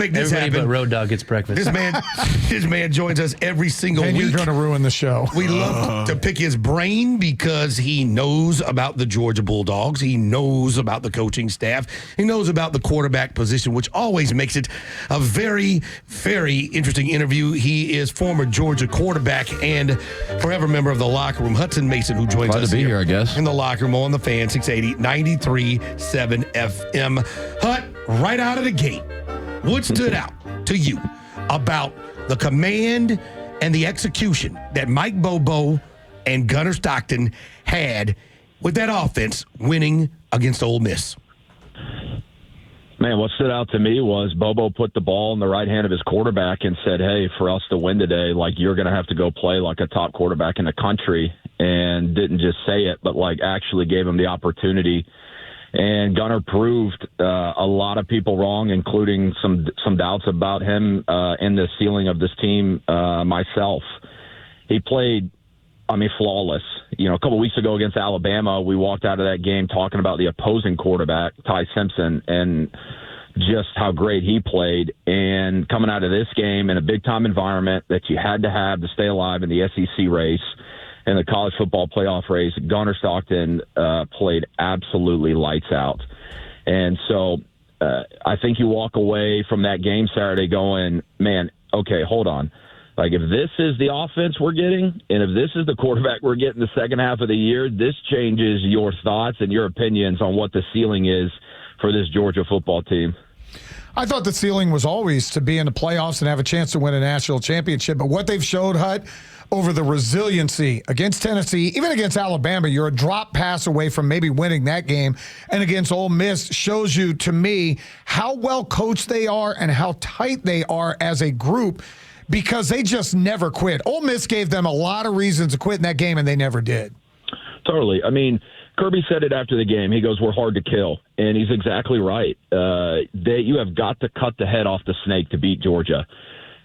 Make this Everybody happen. but Road Dogg gets breakfast. This man joins us every single And week. you're going to ruin the show. We love to pick his brain because he knows about the Georgia Bulldogs. He knows about the coaching staff. He knows about the quarterback position, which always makes it a very, very interesting interview. He is former Georgia quarterback and forever member of the locker room, Hutson Mason, who joins Glad us to be here, I guess. in the locker room on the Fan 680 93.7 FM. Hut, right out of the gate, what stood out to you about the command and the execution that Mike Bobo and Gunner Stockton had with that offense winning against Ole Miss? Man, what stood out to me was Bobo put the ball in the right hand of his quarterback and said, hey, for us to win today, like, you're going to have to go play like a top quarterback in the country, and didn't just say it, but like actually gave him the opportunity. And Gunner proved a lot of people wrong, including some doubts about him and the ceiling of this team, myself. He played, flawless. A couple weeks ago against Alabama, we walked out of that game talking about the opposing quarterback, Ty Simpson, and just how great he played. And coming out of this game in a big-time environment that you had to have to stay alive in the SEC race, in the college football playoff race, Gunner Stockton played absolutely lights out. And so I think you walk away from that game Saturday going, man, okay, hold on. Like, if this is the offense we're getting, and if this is the quarterback we're getting the second half of the year, this changes your thoughts and your opinions on what the ceiling is for this Georgia football team. I thought the ceiling was always to be in the playoffs and have a chance to win a national championship. But what they've showed, Hut, over the resiliency against Tennessee, even against Alabama, you're a drop pass away from maybe winning that game. And against Ole Miss shows you, to me, how well coached they are and how tight they are as a group, because they just never quit. Ole Miss gave them a lot of reasons to quit in that game, and they never did. Totally. Kirby said it after the game. He goes, we're hard to kill. And he's exactly right. You have got to cut the head off the snake to beat Georgia.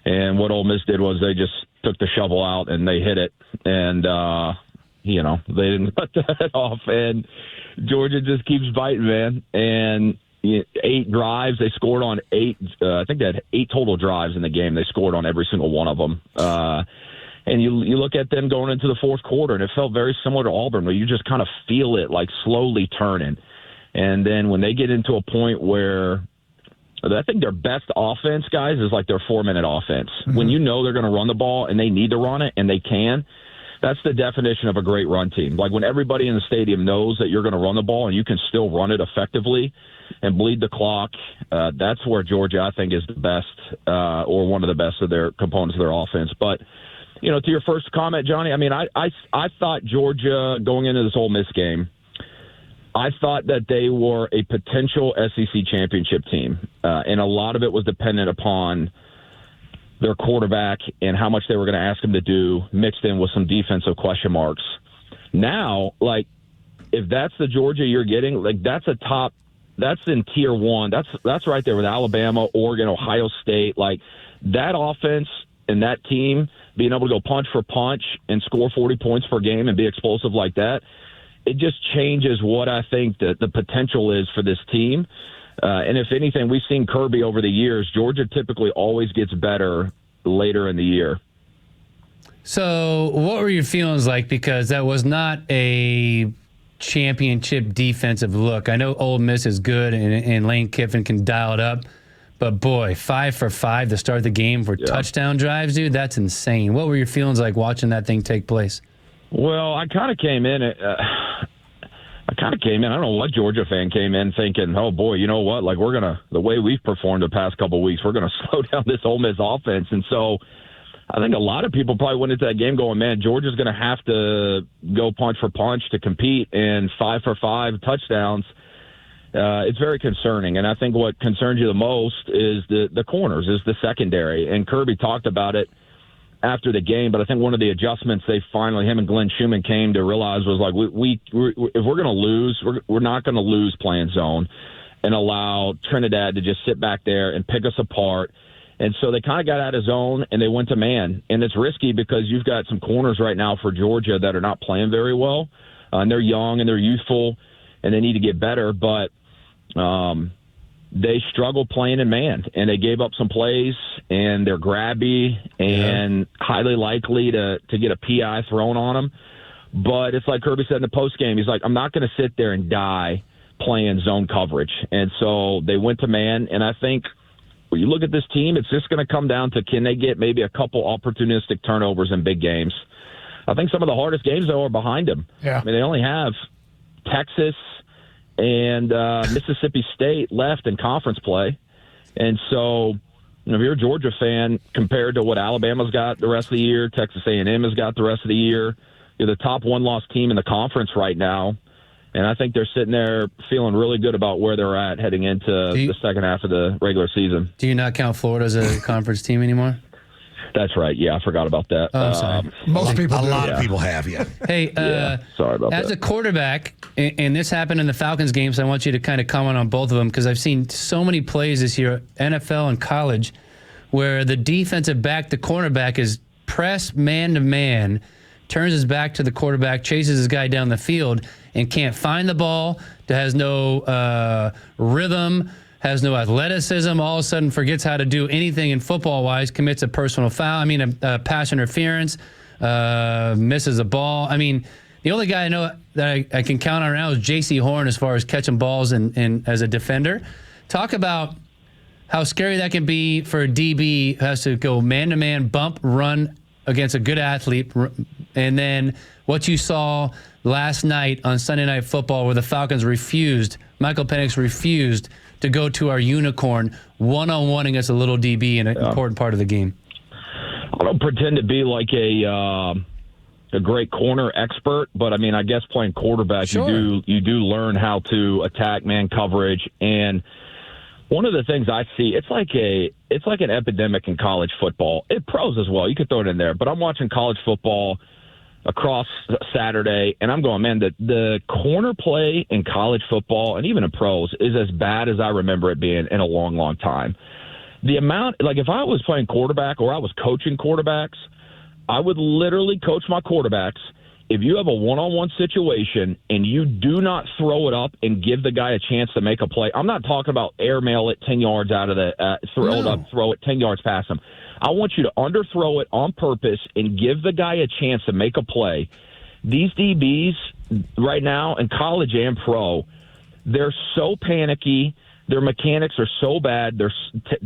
And what Ole Miss did was they just took the shovel out and they hit it. And, they didn't cut the head off. And Georgia just keeps biting, man. And 8 drives, they scored on 8. I think they had 8 total drives in the game. They scored on every single one of them. And you look at them going into the fourth quarter, and it felt very similar to Auburn, where you just kind of feel it like slowly turning. And then when they get into a point where I think their best offense, guys, is like their 4-minute offense. Mm-hmm. When you know they're going to run the ball and they need to run it and they can, that's the definition of a great run team. Like when everybody in the stadium knows that you're going to run the ball and you can still run it effectively and bleed the clock, that's where Georgia, I think, is the best or one of the best of their components of their offense. But to your first comment, Johnny, I thought Georgia, going into this Ole Miss game, I thought that they were a potential SEC championship team, and a lot of it was dependent upon their quarterback and how much they were going to ask him to do, mixed in with some defensive question marks. Now, if that's the Georgia you're getting, that's in tier 1. That's right there with Alabama, Oregon, Ohio State. That offense and that team being able to go punch for punch and score 40 points per game and be explosive like that, it just changes what I think the potential is for this team. And if anything, we've seen Kirby over the years. Georgia typically always gets better later in the year. So what were your feelings like? Because that was not a championship defensive look. I know Ole Miss is good and Lane Kiffin can dial it up. But, boy, 5 for 5 to start the game for touchdown drives, dude, that's insane. What were your feelings like watching that thing take place? Well, I kind of came in. I don't know what Georgia fan came in thinking, oh, boy, you know what? The way we've performed the past couple of weeks, we're going to slow down this Ole Miss offense. And so I think a lot of people probably went into that game going, man, Georgia's going to have to go punch for punch to compete, and 5 for 5 touchdowns. It's very concerning, and I think what concerns you the most is the corners, is the secondary. And Kirby talked about it after the game, but I think one of the adjustments him and Glenn Schumann came to realize was if we're going to lose, we're not going to lose playing zone and allow Trinidad to just sit back there and pick us apart. And so they kind of got out of zone and they went to man. And it's risky because you've got some corners right now for Georgia that are not playing very well. And they're young and they're youthful and they need to get better. But they struggle playing in man, and they gave up some plays, and they're grabby and highly likely to get a PI thrown on them. But it's like Kirby said in the postgame, he's like, I'm not going to sit there and die playing zone coverage. And so they went to man, and I think when you look at this team, it's just going to come down to, can they get maybe a couple opportunistic turnovers in big games? I think some of the hardest games, though, are behind them. Yeah. I mean, they only have Texas and Mississippi State left in conference play. And so, if you're a Georgia fan, compared to what Alabama's got the rest of the year, Texas A&M has got the rest of the year, you're the top one-loss team in the conference right now. And I think they're sitting there feeling really good about where they're at heading into the second half of the regular season. Do you not count Florida as a conference team anymore? That's right. Yeah, I forgot about that. Oh, I'm sorry. Most people do. A lot of people have, yeah. Hey, sorry about as that. a quarterback, and this happened in the Falcons game, so I want you to kind of comment on both of them, because I've seen so many plays this year, NFL and college, where the defensive back, the cornerback, is pressed man-to-man, turns his back to the quarterback, chases his guy down the field, and can't find the ball, has no rhythm, has no athleticism, all of a sudden forgets how to do anything in football-wise, commits a personal foul, a pass interference, misses a ball. I mean, the only guy I know that I can count on right now is J.C. Horn as far as catching balls and as a defender. Talk about how scary that can be for a DB who has to go man-to-man, bump, run against a good athlete, and then what you saw last night on Sunday Night Football where the Falcons Michael Penix refused to go to our unicorn one-on-one against a little DB in an important part of the game. I don't pretend to be like a great corner expert, but I mean, I guess playing quarterback, Sure. you do learn how to attack man coverage. And one of the things I see, it's like an epidemic in college football. Pros as well. You could throw it in there, but I'm watching college football across Saturday, and I'm going, man, the corner play in college football and even in pros is as bad as I remember it being in a long, long time. The amount, like if I was playing quarterback or I was coaching quarterbacks, I would literally coach my quarterbacks. If you have a one-on-one situation and you do not throw it up and give the guy a chance to make a play, I'm not talking about airmail it 10 yards out of the throw it 10 yards past him. I want you to underthrow it on purpose and give the guy a chance to make a play. These DBs right now in college and pro, they're so panicky. Their mechanics are so bad. They're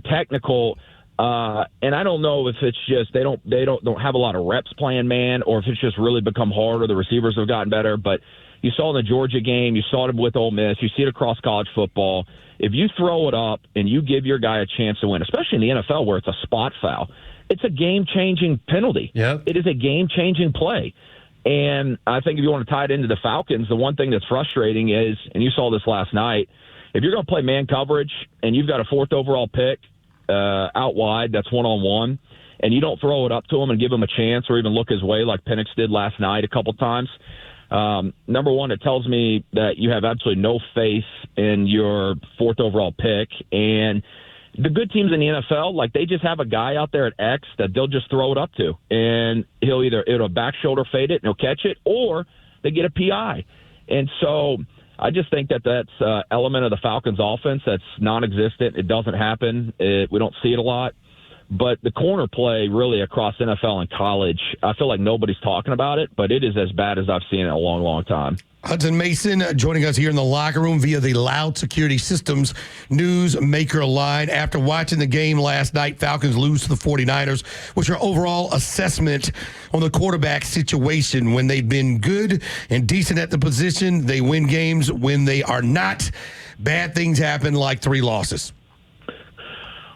technical. And I don't know if it's just they don't have a lot of reps playing man, or if it's just really become hard, or the receivers have gotten better. But you saw in the Georgia game, you saw it with Ole Miss, you see it across college football. If you throw it up and you give your guy a chance to win, especially in the NFL where it's a spot foul, it's a game-changing penalty. Yep. It is a game-changing play. And I think if you want to tie it into the Falcons, the one thing that's frustrating is, and you saw this last night, if you're going to play man coverage and you've got a 4th overall pick out wide, that's one-on-one, and you don't throw it up to him and give him a chance or even look his way like Penix did last night a couple times, number one, it tells me that you have absolutely no faith in your 4th overall pick. And the good teams in the NFL, like they just have a guy out there at X that they'll just throw it up to, and it'll back shoulder fade it and he'll catch it, or they get a PI. And so I just think that's an element of the Falcons offense that's non-existent. It doesn't happen. We don't see it a lot. But the corner play really across NFL and college, I feel like nobody's talking about it, but it is as bad as I've seen it in a long, long time. Hutson Mason joining us here in the locker room via the Loud Security Systems News Maker line. After watching the game last night, Falcons lose to the 49ers. What's your overall assessment on the quarterback situation? When they've been good and decent at the position, they win games. When they are not, bad things happen, like 3 losses.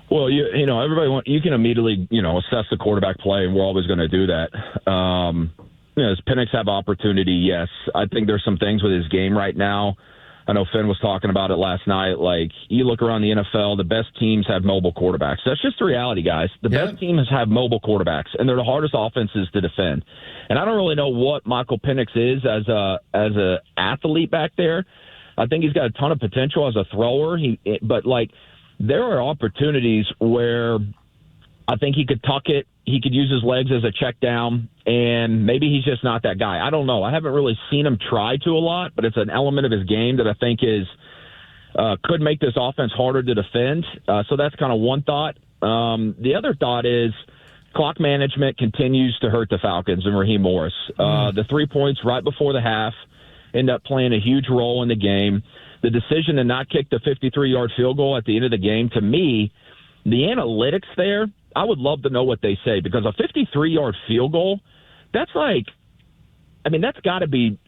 Well, you know, everybody you can immediately, assess the quarterback play, and we're always going to do that. Does Penix have opportunity? Yes. I think there's some things with his game right now. I know Finn was talking about it last night. Like, you look around the NFL, the best teams have mobile quarterbacks. That's just the reality, guys. The best teams have mobile quarterbacks, and they're the hardest offenses to defend. And I don't really know what Michael Penix is as a athlete back there. I think he's got a ton of potential as a thrower. But there are opportunities where I think he could tuck it. He could use his legs as a check down, and maybe he's just not that guy. I don't know. I haven't really seen him try to a lot, but it's an element of his game that I think is could make this offense harder to defend. So that's kind of one thought. The other thought is clock management continues to hurt the Falcons and Raheem Morris. The 3 points right before the half end up playing a huge role in the game. The decision to not kick the 53-yard field goal at the end of the game, to me, the analytics there, I would love to know what they say, because a 53-yard field goal, that's that's got to be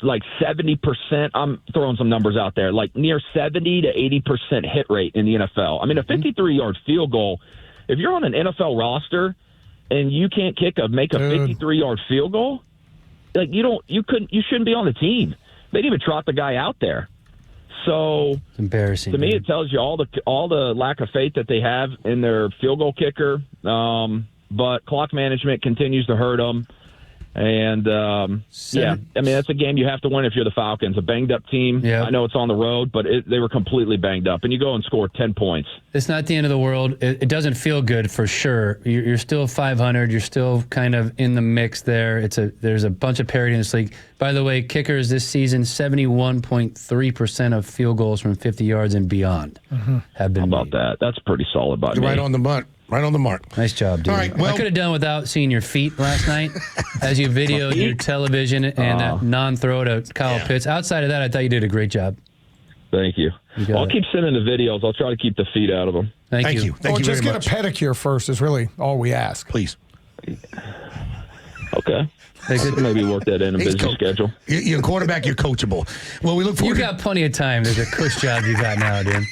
like 70%. I'm throwing some numbers out there, like near 70 to 80% hit rate in the NFL. I mean, a 53-yard field goal, if you're on an NFL roster and you can't make a 53-yard field goal, like you shouldn't be on the team. They didn't even trot the guy out there. So it's embarrassing. To me, it tells you all the lack of faith that they have in their field goal kicker. But clock management continues to hurt them. And, that's a game you have to win if you're the Falcons. A banged-up team. Yeah. I know it's on the road, but they were completely banged up. And you go and score 10 points. It's not the end of the world. It doesn't feel good for sure. You're still 500. You're still kind of in the mix there. There's a bunch of parity in this league. By the way, kickers this season, 71.3% of field goals from 50 yards and beyond have been How about that? That's pretty solid by me. Right on the mark. Right on the mark. Nice job, dude. All right, well, I could have done without seeing your feet last night as you videoed your television and that non-throw to Kyle Pitts. Outside of that, I thought you did a great job. Thank you. I'll keep sending the videos. I'll try to keep the feet out of them. Thank you. Thank you just very get much. a pedicure first is really all we ask. Please. Okay. Maybe work that in a busy schedule. You're a quarterback. You're coachable. Well, we look forward. You got plenty of time. There's a cush job you got now, dude.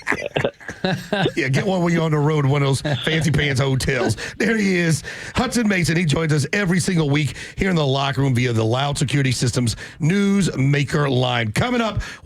Yeah, get one when you're on the road, one of those fancy pants hotels. There he is, Hutson Mason. He joins us every single week here in the locker room via the Loud Security Systems News Maker line. Coming up, we'll